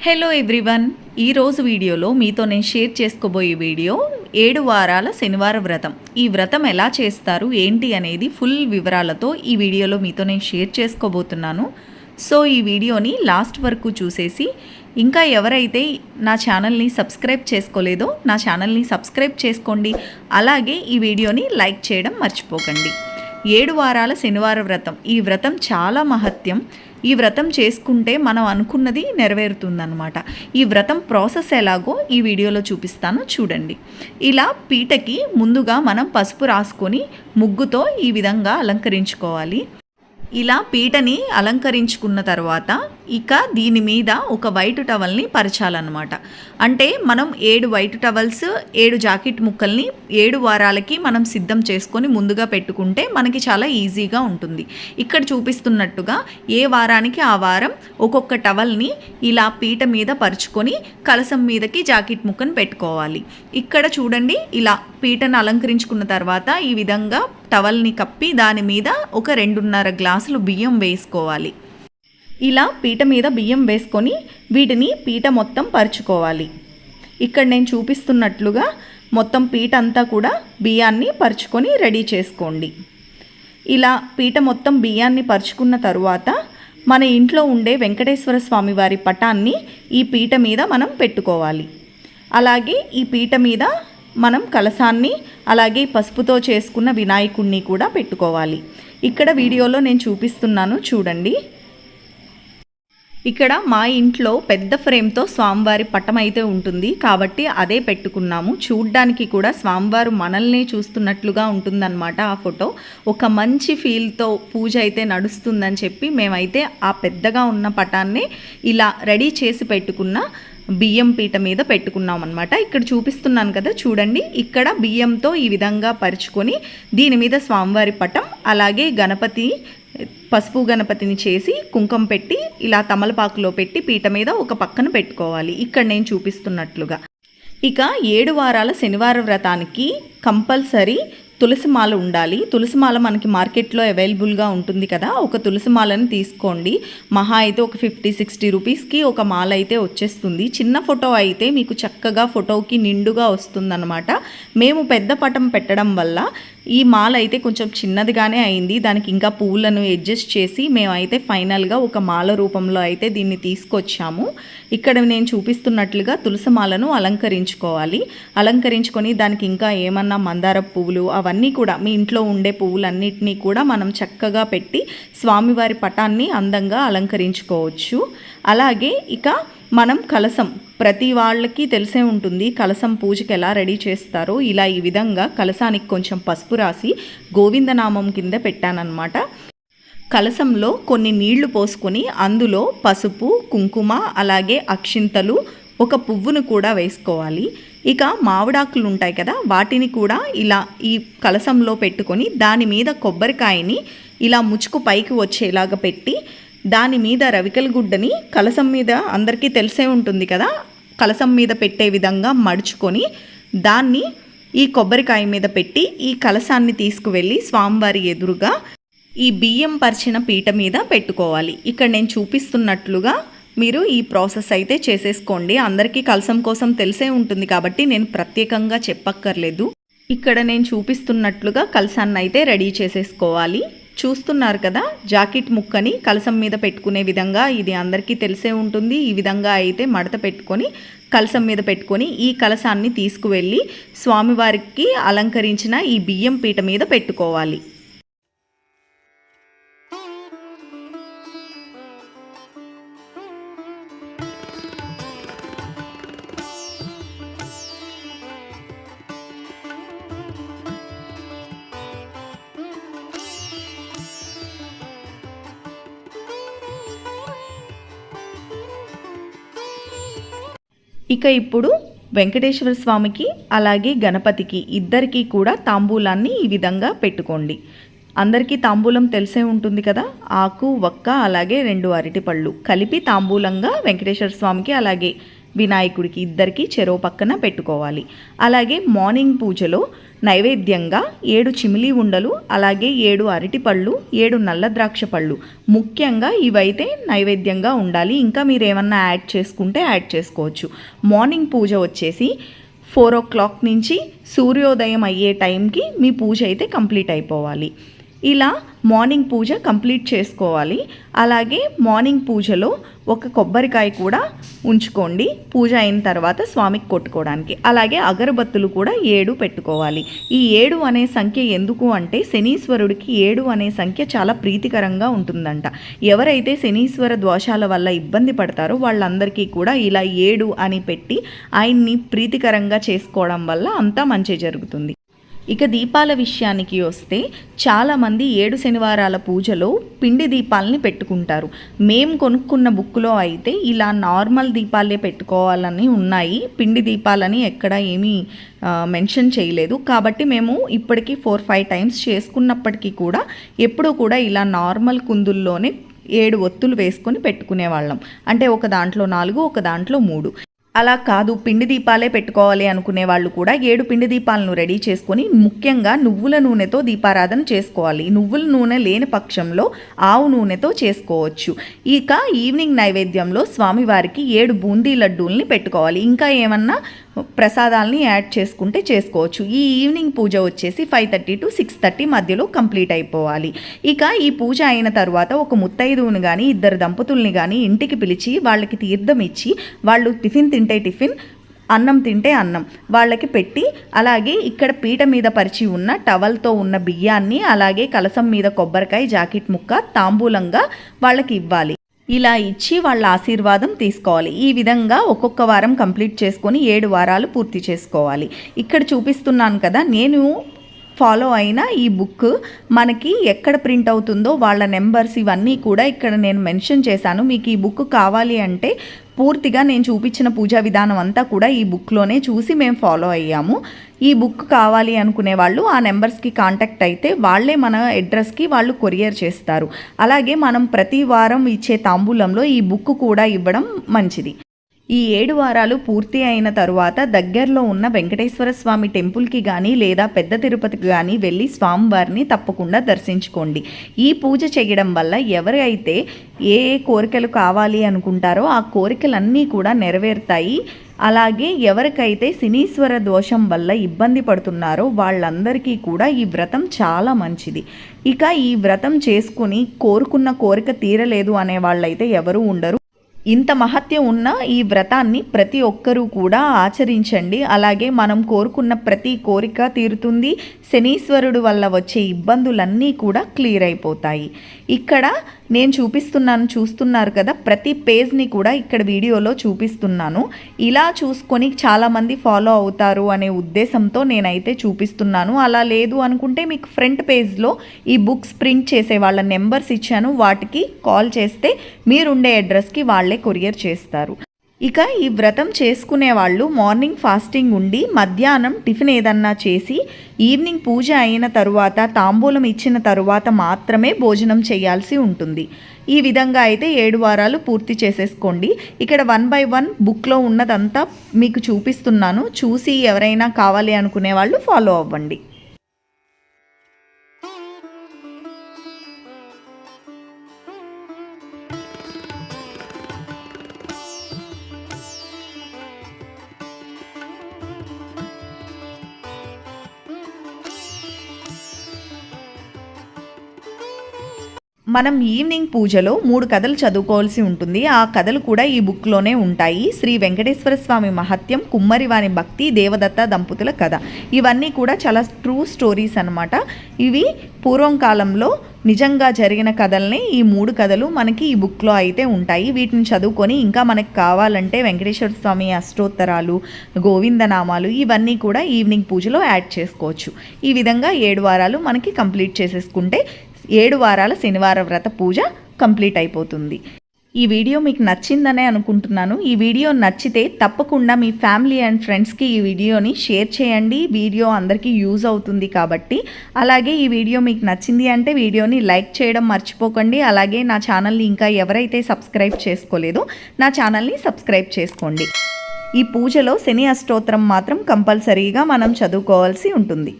Hello everyone, ఈరోజు వీడియోలో మీతో నేను షేర్ చేసుకోబోయే వీడియో 7 వారాల శనివార వ్రతం. ఈ వ్రతం ఎలా చేస్తారు ఏంటి అనేది ఫుల్ వివరాలతో ఈ వీడియోలో మీతో నేను షేర్ చేసుకోబోతున్నాను. సో ఈ వీడియోని లాస్ట్ వరకు చూసేసి ఇంకా ఎవరైతే నా ఛానల్ని సబ్స్క్రైబ్ చేసుకోలేదో నా ఛానల్ని సబ్స్క్రైబ్ చేసుకోండి. అలాగే ఈ వీడియోని లైక్ చేయడం మర్చిపోకండి. 7 వారాల శనివార వ్రతం. ఈ వ్రతం చాలా మహత్యం. ఈ వ్రతం చేసుకుంటే మనం అనుకున్నది నెరవేరుతుందన్నమాట. ఈ వ్రతం ప్రాసెస్ ఎలాగో ఈ వీడియోలో చూపిస్తాను, చూడండి. ఇలా పీటకి ముందుగా మనం పసుపు రాసుకొని ముగ్గుతో ఈ విధంగా అలంకరించుకోవాలి. ఇలా పీటని అలంకరించుకున్న తర్వాత ఇక దీని మీద ఒక వైట్ టవల్ని పరచాలన్నమాట. అంటే మనం 7 వైట్ టవల్స్ 7 జాకెట్ ముక్కల్ని 7 వారాలకి మనం సిద్ధం చేసుకొని ముందుగా పెట్టుకుంటే మనకి చాలా ఈజీగా ఉంటుంది. ఇక్కడ చూపిస్తున్నట్టుగా ఏ వారానికి ఆ వారం ఒక్కొక్క టవల్ని ఇలా పీట మీద పరుచుకొని కలసం మీదకి జాకెట్ ముక్కను పెట్టుకోవాలి. ఇక్కడ చూడండి, ఇలా పీటను అలంకరించుకున్న తర్వాత ఈ విధంగా టవల్ని కప్పి దాని మీద ఒక 2.5 గ్లాసులు బియ్యం వేసుకోవాలి. ఇలా పీట మీద బియ్యం వేసుకొని వీటిని పీట మొత్తం పరుచుకోవాలి. ఇక్కడ నేను చూపిస్తున్నట్లుగా మొత్తం పీట అంతా కూడా బియ్యాన్ని పరుచుకొని రెడీ చేసుకోండి. ఇలా పీట మొత్తం బియ్యాన్ని పరుచుకున్న తరువాత మన ఇంట్లో ఉండే వెంకటేశ్వర స్వామి వారి పటాన్ని ఈ పీట మీద మనం పెట్టుకోవాలి. అలాగే ఈ పీట మీద మనం కలసాన్ని అలాగే పసుపుతో చేసుకున్న వినాయకుడిని కూడా పెట్టుకోవాలి. ఇక్కడ వీడియోలో నేను చూపిస్తున్నాను, చూడండి. ఇక్కడ మా ఇంట్లో పెద్ద ఫ్రేమ్తో స్వామివారి పటం అయితే ఉంటుంది కాబట్టి అదే పెట్టుకున్నాము. చూడ్డానికి కూడా స్వామివారు మనల్ని చూస్తున్నట్లుగా ఉంటుందన్నమాట. ఆ ఫోటో ఒక మంచి ఫీల్తో పూజ అయితే నడుస్తుందని చెప్పి మేమైతే ఆ పెద్దగా ఉన్న పటాన్ని ఇలా రెడీ చేసి పెట్టుకున్న బియ్యం పీట మీద పెట్టుకున్నాం అనమాట. ఇక్కడ చూపిస్తున్నాను కదా, చూడండి. ఇక్కడ బియ్యంతో ఈ విధంగా పరుచుకొని దీని మీద స్వామివారి పటం అలాగే గణపతి పసుపు గణపతిని చేసి కుంకుమ పెట్టి ఇలా తమలపాకులో పెట్టి పీట మీద ఒక పక్కన పెట్టుకోవాలి. ఇక్కడ నేను చూపిస్తున్నట్లుగా. ఇక 7 వారాల శనివార వ్రతానికి కంపల్సరీ తులసిమాల ఉండాలి. తులసిమాల మనకి మార్కెట్లో అవైలబుల్గా ఉంటుంది కదా, ఒక తులసిమాలను తీసుకోండి. మహా అయితే ఒక 50-60 రూపీస్కి ఒక మాల అయితే వచ్చేస్తుంది. చిన్న ఫోటో అయితే మీకు చక్కగా ఫోటోకి నిండుగా వస్తుందన్నమాట. మేము పెద్ద పటం పెట్టడం వల్ల ఈ మాల అయితే కొంచెం చిన్నదిగానే అయింది. దానికి ఇంకా పువ్వులను అడ్జస్ట్ చేసి మేమైతే ఫైనల్గా ఒక మాల రూపంలో అయితే దీన్ని తీసుకొచ్చాము. ఇక్కడ నేను చూపిస్తున్నట్లుగా తులసి మాలను అలంకరించుకోవాలి. అలంకరించుకొని దానికి ఇంకా ఏమన్నా మందార పువ్వులు అవన్నీ కూడా మీ ఇంట్లో ఉండే పువ్వులన్నిటినీ కూడా మనం చక్కగా పెట్టి స్వామివారి పటాన్ని అందంగా అలంకరించుకోవచ్చు. అలాగే ఇక మనం కలసం, ప్రతి వాళ్ళకి తెలిసే ఉంటుంది కలసం పూజకి ఎలా రెడీ చేస్తారో. ఇలా ఈ విధంగా కలసానికి కొంచెం పసుపు రాసి గోవిందనామం కింద పెట్టానన్నమాట. కలసంలో కొన్ని నీళ్లు పోసుకొని అందులో పసుపు కుంకుమ అలాగే అక్షింతలు ఒక పువ్వును కూడా వేసుకోవాలి. ఇక మామిడాకులు ఉంటాయి కదా, వాటిని కూడా ఇలా ఈ కలసంలో పెట్టుకొని దాని మీద కొబ్బరికాయని ఇలా ముచ్చుకు పైకి వచ్చేలాగా పెట్టి దాని మీద రవికల గుడ్డని కలసం మీద అందరికీ తెలిసే ఉంటుంది కదా, కలసం మీద పెట్టే విధంగా మడుచుకొని దాన్ని ఈ కొబ్బరికాయ మీద పెట్టి ఈ కలసాన్ని తీసుకువెళ్ళి స్వామివారి ఎదురుగా ఈ బియ్యం పరిచిన పీట మీద పెట్టుకోవాలి. ఇక్కడ నేను చూపిస్తున్నట్లుగా మీరు ఈ ప్రాసెస్ అయితే చేసేసుకోండి. అందరికీ కలసం కోసం తెలిసే ఉంటుంది కాబట్టి నేను ప్రత్యేకంగా చెప్పక్కర్లేదు. ఇక్కడ నేను చూపిస్తున్నట్లుగా కలసాన్ని అయితే రెడీ చేసేసుకోవాలి. చూస్తున్నారు కదా, జాకెట్ ముక్కని కలసం మీద పెట్టుకునే విధంగా ఇది అందరికీ తెలిసే ఉంటుంది. ఈ విధంగా అయితే మడత పెట్టుకొని కలసం మీద పెట్టుకొని ఈ కలసాన్ని తీసుకువెళ్ళి స్వామివారికి అలంకరించిన ఈ బియ్యం పీట మీద పెట్టుకోవాలి. ఇక ఇప్పుడు వెంకటేశ్వర స్వామికి అలాగే గణపతికి ఇద్దరికీ కూడా తాంబూలాన్ని ఈ విధంగా పెట్టుకోండి. అందరికీ తాంబూలం తెలిసే ఉంటుంది కదా, ఆకు వక్క అలాగే 2 అరటిపళ్ళు కలిపి తాంబూలంగా వెంకటేశ్వర స్వామికి అలాగే వినాయకుడికి ఇద్దరికి చెరో పక్కన పెట్టుకోవాలి. అలాగే మార్నింగ్ పూజలో నైవేద్యంగా 7 చిమిలి ఉండలు, అలాగే 7 అరటిపళ్ళు, 7 నల్ల ద్రాక్ష పళ్ళు, ముఖ్యంగా ఇవైతే నైవేద్యంగా ఉండాలి. ఇంకా మీరు ఏమన్నా యాడ్ చేసుకుంటే యాడ్ చేసుకోవచ్చు. మార్నింగ్ పూజ వచ్చేసి 4 o'clock నుంచి సూర్యోదయం అయ్యే టైంకి మీ పూజ అయితే కంప్లీట్ అయిపోవాలి. ఇలా మార్నింగ్ పూజ కంప్లీట్ చేసుకోవాలి. అలాగే మార్నింగ్ పూజలో ఒక కొబ్బరికాయ కూడా ఉంచుకోండి పూజ అయిన తర్వాత స్వామికి కొట్టుకోవడానికి. అలాగే అగరబత్తులు కూడా 7 పెట్టుకోవాలి. ఈ 7 అనే సంఖ్య ఎందుకు అంటే శనీశ్వరుడికి 7 అనే సంఖ్య చాలా ప్రీతికరంగా ఉంటుందంట. ఎవరైతే శనీశ్వర దోషాల వల్ల ఇబ్బంది పడతారో వాళ్ళందరికీ కూడా ఇలా 7 అని పెట్టి ఆయన్ని ప్రీతికరంగా చేసుకోవడం వల్ల అంతా మంచి జరుగుతుంది. ఇక దీపాల విషయానికి వస్తే చాలామంది 7 శనివారాల పూజలో పిండి దీపాలని పెట్టుకుంటారు. మేము కొనుక్కున్న బుక్లో అయితే ఇలా నార్మల్ దీపాలే పెట్టుకోవాలని ఉన్నాయి. పిండి దీపాలని ఎక్కడ ఏమీ మెన్షన్ చేయలేదు. కాబట్టి మేము ఇప్పటికీ 4-5 టైమ్స్ చేసుకున్నప్పటికీ కూడా ఎప్పుడూ కూడా ఇలా నార్మల్ కుందుల్లోనే 7 ఒత్తులు వేసుకొని పెట్టుకునేవాళ్ళం. అంటే ఒక దాంట్లో 4, ఒక దాంట్లో 3. అలా కాదు పిండి దీపాలే పెట్టుకోవాలి అనుకునే వాళ్ళు కూడా 7 పిండి దీపాలను రెడీ చేసుకొని ముఖ్యంగా నువ్వుల నూనెతో దీపారాధన చేసుకోవాలి. నువ్వుల నూనె లేని పక్షంలో ఆవు నూనెతో చేసుకోవచ్చు. ఇక ఈవినింగ్ నైవేద్యంలో స్వామివారికి 7 బూందీ లడ్డూల్ని పెట్టుకోవాలి. ఇంకా ఏమన్నా ప్రసాదాలని యాడ్ చేసుకుంటే చేసుకోవచ్చు. ఈ ఈవినింగ్ పూజ వచ్చేసి 5:30 to 6:30 మధ్యలో కంప్లీట్ అయిపోవాలి. ఇక ఈ పూజ అయిన తర్వాత ఒక ముత్తైదువుని కానీ 2 దంపతుల్ని కానీ ఇంటికి పిలిచి వాళ్ళకి తీర్థం ఇచ్చి వాళ్ళు టిఫిన్ తింటే టిఫిన్, అన్నం తింటే అన్నం వాళ్ళకి పెట్టి, అలాగే ఇక్కడ పీట మీద పరిచి ఉన్న టవల్తో ఉన్న బియ్యాన్ని, అలాగే కలసం మీద కొబ్బరికాయ, జాకెట్ ముక్క తాంబూలంగా వాళ్ళకి ఇవ్వాలి. ఇలా ఇచ్చి వాళ్ళ ఆశీర్వాదం తీసుకోవాలి. ఈ విధంగా ఒక్కొక్క వారం కంప్లీట్ చేసుకొని 7 వారాలు పూర్తి చేసుకోవాలి. ఇక్కడ చూపిస్తున్నాను కదా నేను ఫాలో అయిన ఈ బుక్ మనకి ఎక్కడ ప్రింట్ అవుతుందో వాళ్ళ నెంబర్స్ ఇవన్నీ కూడా ఇక్కడ నేను మెన్షన్ చేశాను. మీకు ఈ బుక్ కావాలి అంటే పూర్తిగా నేను చూపించిన పూజా విధానం అంతా కూడా ఈ బుక్లోనే చూసి మేము ఫాలో అయ్యాము. ఈ బుక్ కావాలి అనుకునే వాళ్ళు ఆ నెంబర్స్కి కాంటాక్ట్ అయితే వాళ్ళే మన అడ్రస్కి వాళ్ళు కొరియర్ చేస్తారు. అలాగే మనం ప్రతి వారం ఇచ్చే తాంబూలంలో ఈ బుక్ కూడా ఇవ్వడం మంచిది. ఈ 7 వారాలు పూర్తి అయిన తరువాత దగ్గరలో ఉన్న వెంకటేశ్వర స్వామి టెంపుల్కి కానీ లేదా పెద్ద తిరుపతికి కానీ వెళ్ళి స్వామివారిని తప్పకుండా దర్శించుకోండి. ఈ పూజ చేయడం వల్ల ఎవరైతే ఏ కోరికలు కావాలి అనుకుంటారో ఆ కోరికలన్నీ కూడా నెరవేరుతాయి. అలాగే ఎవరికైతే శనీశ్వర దోషం వల్ల ఇబ్బంది పడుతున్నారో వాళ్ళందరికీ కూడా ఈ వ్రతం చాలా మంచిది. ఇక ఈ వ్రతం చేసుకుని కోరుకున్న కోరిక తీరలేదు అనే వాళ్ళైతే ఎవరూ ఉండరు. ఇంత మహత్యం ఉన్న ఈ వ్రతాన్ని ప్రతి ఒక్కరూ కూడా ఆచరించండి. అలాగే మనం కోరుకున్న ప్రతి కోరిక తీరుతుంది. శనీశ్వరుడు వల్ల వచ్చే ఇబ్బందులన్నీ కూడా క్లియర్ అయిపోతాయి. ఇక్కడ నేను చూస్తున్నారు కదా, ప్రతి పేజ్ని కూడా ఇక్కడ వీడియోలో చూపిస్తున్నాను. ఇలా చూసుకొని చాలామంది ఫాలో అవుతారు అనే ఉద్దేశంతో నేనైతే చూపిస్తున్నాను. అలా లేదు అనుకుంటే మీకు ఫ్రంట్ పేజ్లో ఈ బుక్స్ ప్రింట్ చేసే వాళ్ళ నెంబర్స్ ఇచ్చాను. వాటికి కాల్ చేస్తే మీరుండే అడ్రస్కి వాళ్ళే కొరియర్ చేస్తారు. ఇక ఈ వ్రతం చేసుకునే వాళ్ళు మార్నింగ్ ఫాస్టింగ్ ఉండి మధ్యాహ్నం టిఫిన్ ఏదన్నా చేసి ఈవినింగ్ పూజ అయిన తరువాత తాంబూలం ఇచ్చిన తరువాత మాత్రమే భోజనం చేయాల్సి ఉంటుంది. ఈ విధంగా అయితే 7 వారాలు పూర్తి చేసేసుకోండి. ఇక్కడ 1 by 1 బుక్లో ఉన్నదంతా మీకు చూపిస్తున్నాను. చూసి ఎవరైనా కావాలి అనుకునే వాళ్ళు ఫాలో అవ్వండి. మనం ఈవినింగ్ పూజలో 3 కథలు చదువుకోవాల్సి ఉంటుంది. ఆ కథలు కూడా ఈ బుక్లోనే ఉంటాయి. శ్రీ వెంకటేశ్వర స్వామి మహత్యం, కుమ్మరివాని భక్తి, దేవదత్త దంపతుల కథ, ఇవన్నీ కూడా చాలా ట్రూ స్టోరీస్ అన్నమాట. ఇవి పూర్వం కాలంలో నిజంగా జరిగిన కథల్ని ఈ 3 కథలు మనకి ఈ బుక్లో అయితే ఉంటాయి. వీటిని చదువుకొని ఇంకా మనకు కావాలంటే వెంకటేశ్వర స్వామి అష్టోత్తరాలు, గోవిందనామాలు ఇవన్నీ కూడా ఈవినింగ్ పూజలో యాడ్ చేసుకోవచ్చు. ఈ విధంగా 7 వారాలు మనకి కంప్లీట్ చేసేసుకుంటే 7 వారాల శనివార వ్రత పూజ కంప్లీట్ అయిపోతుంది. ఈ వీడియో మీకు నచ్చిందనే అనుకుంటున్నాను. ఈ వీడియో నచ్చితే తప్పకుండా మీ ఫ్యామిలీ అండ్ ఫ్రెండ్స్కి ఈ వీడియోని షేర్ చేయండి. వీడియో అందరికీ యూజ్ అవుతుంది కాబట్టి. అలాగే ఈ వీడియో మీకు నచ్చింది అంటే వీడియోని లైక్ చేయడం మర్చిపోకండి. అలాగే నా ఛానల్ని ఇంకా ఎవరైతే సబ్స్క్రైబ్ చేసుకోలేదో నా ఛానల్ని సబ్స్క్రైబ్ చేసుకోండి. ఈ పూజలో శని అష్టోత్తరం మాత్రం కంపల్సరీగా మనం చదువుకోవాల్సి ఉంటుంది.